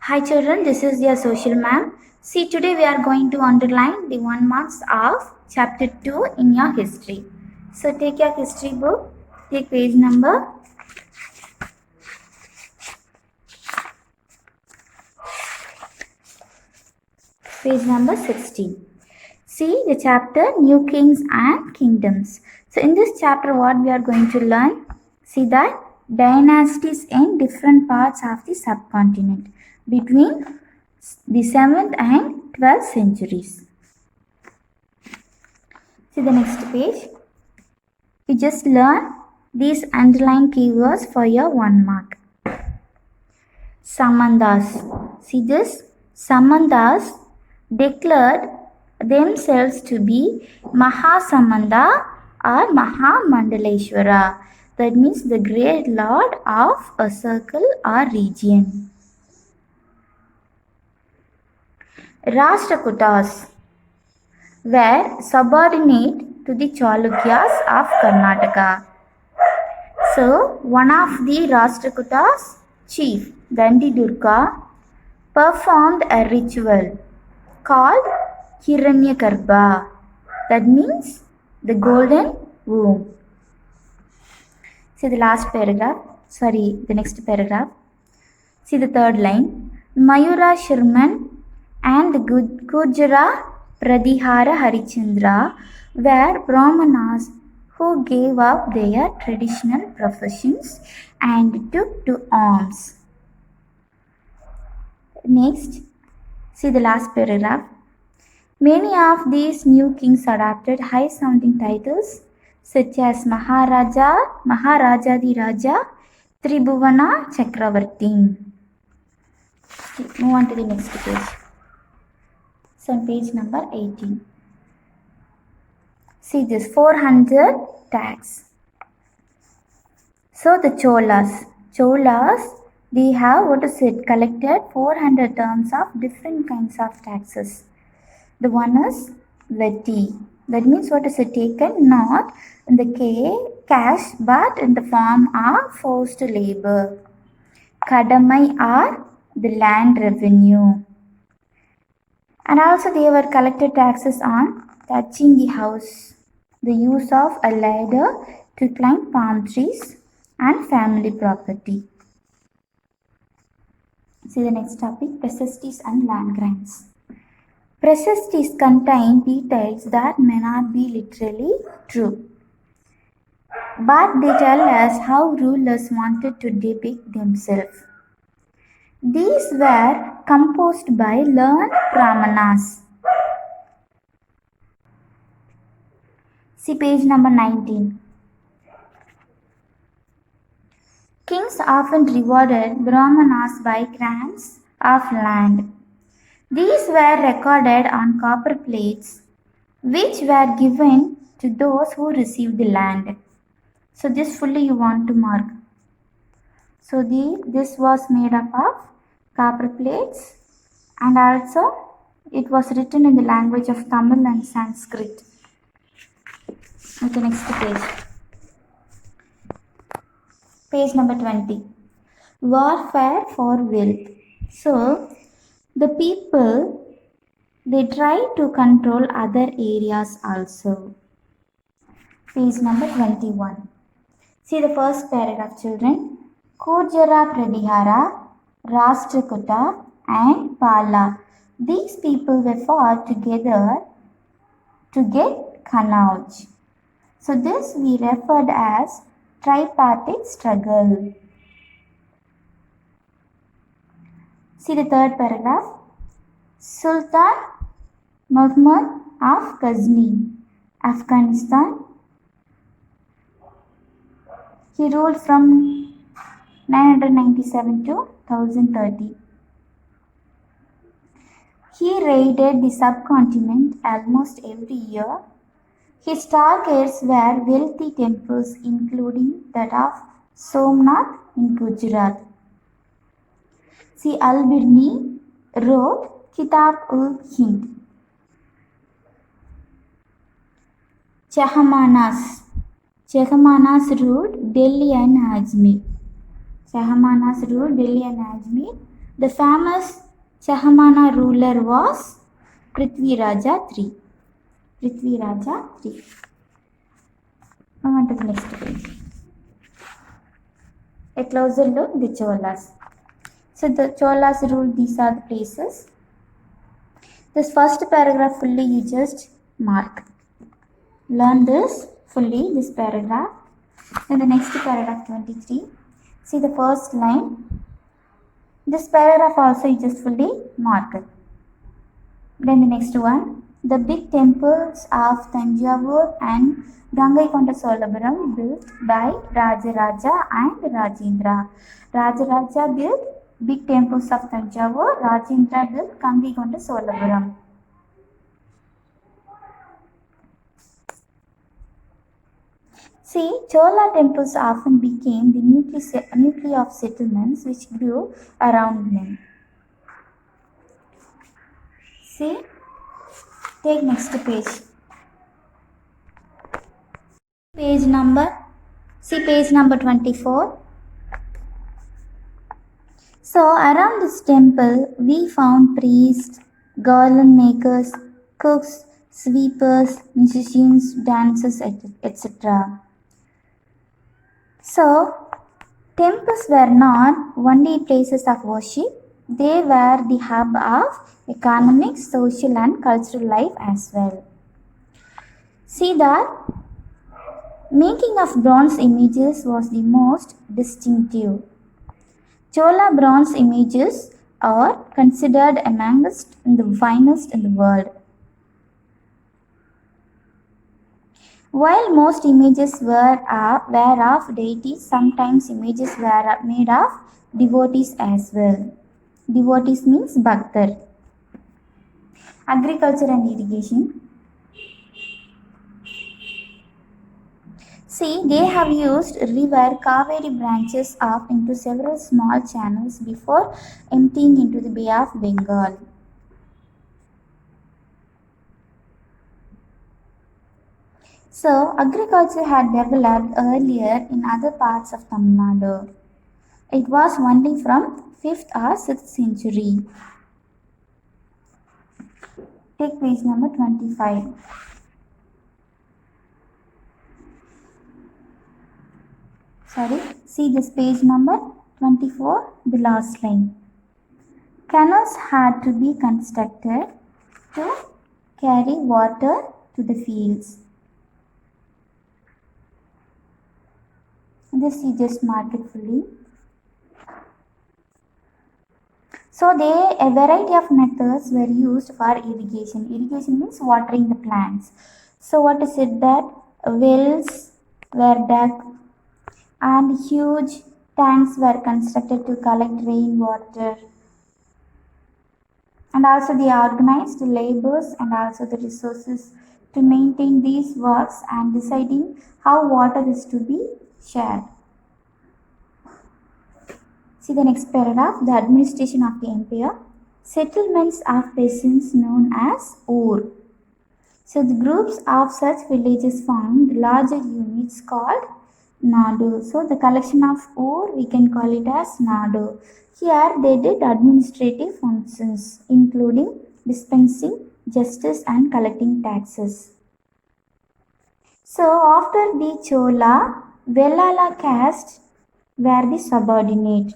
Hi children, this is your social ma'am. See, today we are going to underline the 1 marks of chapter 2 in your history. So take your history book, take page number 16. See the chapter New Kings and Kingdoms. So in this chapter what we are going to learn? See that dynasties in different parts of the subcontinent between the 7th and 12th centuries. See the next page. You just learn these underlined keywords for your 1 mark. Samandas. See this? Samandas declared themselves to be Mahasamanda or Mahamandaleshwara. That means the great lord of a circle or region. Rashtrakutas were subordinate to the Chalukyas of Karnataka. So, one of the Rashtrakutas' chief, Dandidurga, performed a ritual called Hiranyagarbha. That means the golden womb. See the last paragraph. The next paragraph. See the third line. Mayura Shirman and the Gurjara Pradihara Harichandra were Brahmanas who gave up their traditional professions and took to arms. Next, see the last paragraph. Many of these new kings adopted high-sounding titles such as Maharaja, Maharaja Raja, Tribhuvana Chakravarti. Move on to the next page. So on page number 18. See this 400 tags. So the Cholas, they have collected 400 terms of different kinds of taxes. The one is Veti. That means taken not in the cash but in the form of forced labor. Kadamai are the land revenue. And also they were collected taxes on touching the house, the use of a ladder to climb palm trees and family property. See the next topic, Pracistis and land grants. Pracistis contain details that may not be literally true, but they tell us how rulers wanted to depict themselves. These were composed by learned Brahmanas. See page number 19. Kings often rewarded Brahmanas by grants of land. These were recorded on copper plates, which were given to those who received the land. So this fully you want to mark. So this was made up of copper plates, and also it was written in the language of Tamil and Sanskrit. Okay, next page. Page number 20. Warfare for wealth. So the people, they try to control other areas also. Page number 21. See the first paragraph, children. Gurjara Pradihara, Rashtrakuta and Pala. These people were fought together to get Kannauj. So this we referred as tripartite struggle. See the third paragraph. Sultan Muhammad of Ghazni, Afghanistan. He ruled from 997 to 1030. He raided the subcontinent almost every year. His targets were wealthy temples including that of Somnath in Gujarat. See, Al-Birni wrote Kitab-ul-Hind. Chahamanas ruled Delhi and Ajmer. The famous Chahamana ruler was Prithvi Raja III. Prithvi Raja III. Move on to the next page. A closer look, the Cholas. So the Cholas ruled these are the places. This first paragraph fully you just mark. Learn this fully, this paragraph. Then the next paragraph 23. See the first line. This paragraph also you just fully mark it. Then the next one. The big temples of Tanjavur and Gangaikonda Solapuram built by Rajaraja and Rajendra. Rajaraja built big temples of Tanjavur, Rajendra built Gangaikonda Solapuram. See, Chola temples often became the nuclei of settlements which grew around them. See, take next page. Page number 24. So around this temple we found priests, garland makers, cooks, sweepers, musicians, dancers, etc. So temples were not only places of worship, they were the hub of economic, social and cultural life as well. See that making of bronze images was the most distinctive. Chola bronze images are considered amongst the finest in the world. While most images were of deities, sometimes images were made of devotees as well. Devotees means Bhaktar. Agriculture and irrigation. See, they have used river Kaveri branches off into several small channels before emptying into the Bay of Bengal. So, agriculture had developed earlier in other parts of Tamil Nadu. It was only from 5th or 6th century. Take page number 25. See this page number 24, the last line. Canals had to be constructed to carry water to the fields. This you just mark it fully. So a variety of methods were used for irrigation. Irrigation means watering the plants. So what is it that wells were dug and huge tanks were constructed to collect rainwater. And also they organized the labors and also the resources to maintain these works and deciding how water is to be shared. See the next paragraph, the administration of the empire. Settlements of peasants known as Ur. So the groups of such villages formed larger units called Nadu. So the collection of Ur we can call it as Nadu. Here they did administrative functions including dispensing justice and collecting taxes. So after the Chola, Vellala caste were the subordinate.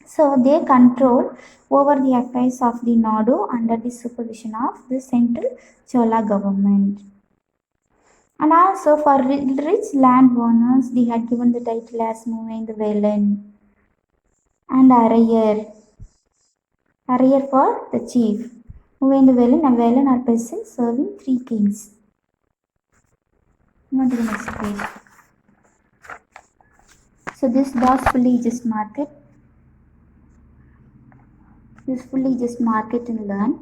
So they controlled over the affairs of the Nadu under the supervision of the central Chola government. And also for rich landowners, they had given the title as Muvain the Velan and Arayar. Arayar for the chief. Muvain the Velan and Velan are peasants serving 3 kings. Move to the next page. So this was fully just mark it. This fully just mark it and learn.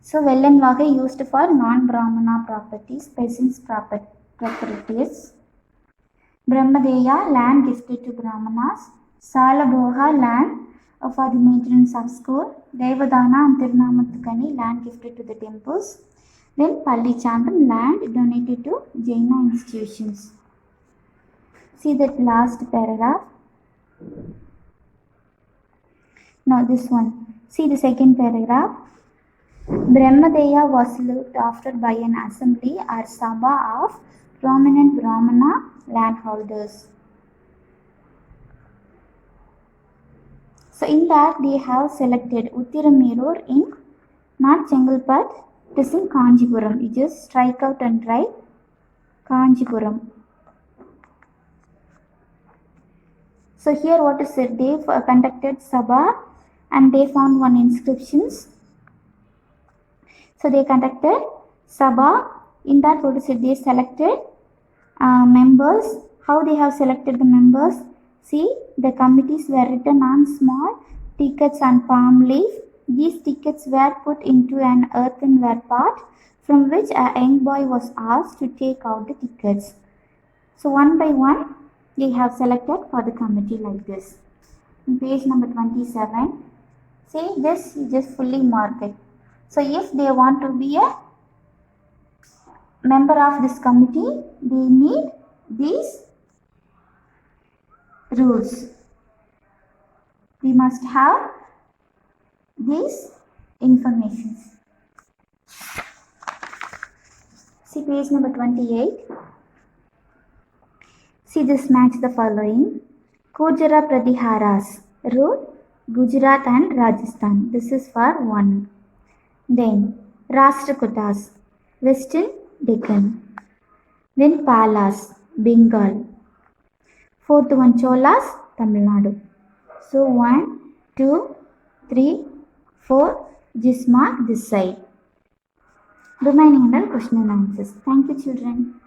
So Velan Vagai used for non-Brahmana properties, peasants' properties. Brahmadeya, land gifted to Brahmanas. Salabhoga, land for the maintenance of school. Devadana and Tirunamathukani, land gifted to the temples. Then Pallichandam, land donated to Jaina institutions. See that last paragraph. No, this one. See the second paragraph. Brahmadeya was looked after by an assembly or sabha of prominent Brahmana landholders. So in that they have selected Uttiramerur in not Chengalpat, it is in Kanjipuram. You just strike out and write Kanjipuram. So here what is it? They conducted sabha and they found one inscriptions. So they conducted sabha. In that what is it? They selected members. How they have selected the members? See, the committees were written on small tickets and palm leaf. These tickets were put into an earthenware pot from which a young boy was asked to take out the tickets. So one by one they have selected for the committee like this. In page number 27, see this, you just fully mark it. So if they want to be a member of this committee, they need these rules. We must have these informations. See page number 28. See this match the following. Kujara Pratiharas ruled Gujarat and Rajasthan. This is for 1. Then Rashtrakutas, Western Deccan. Then Palas, Bengal. 4th one Cholas, Tamil Nadu. So 1, 2, 3, 4. Just mark this side. Remaining under question and answers. Thank you, children.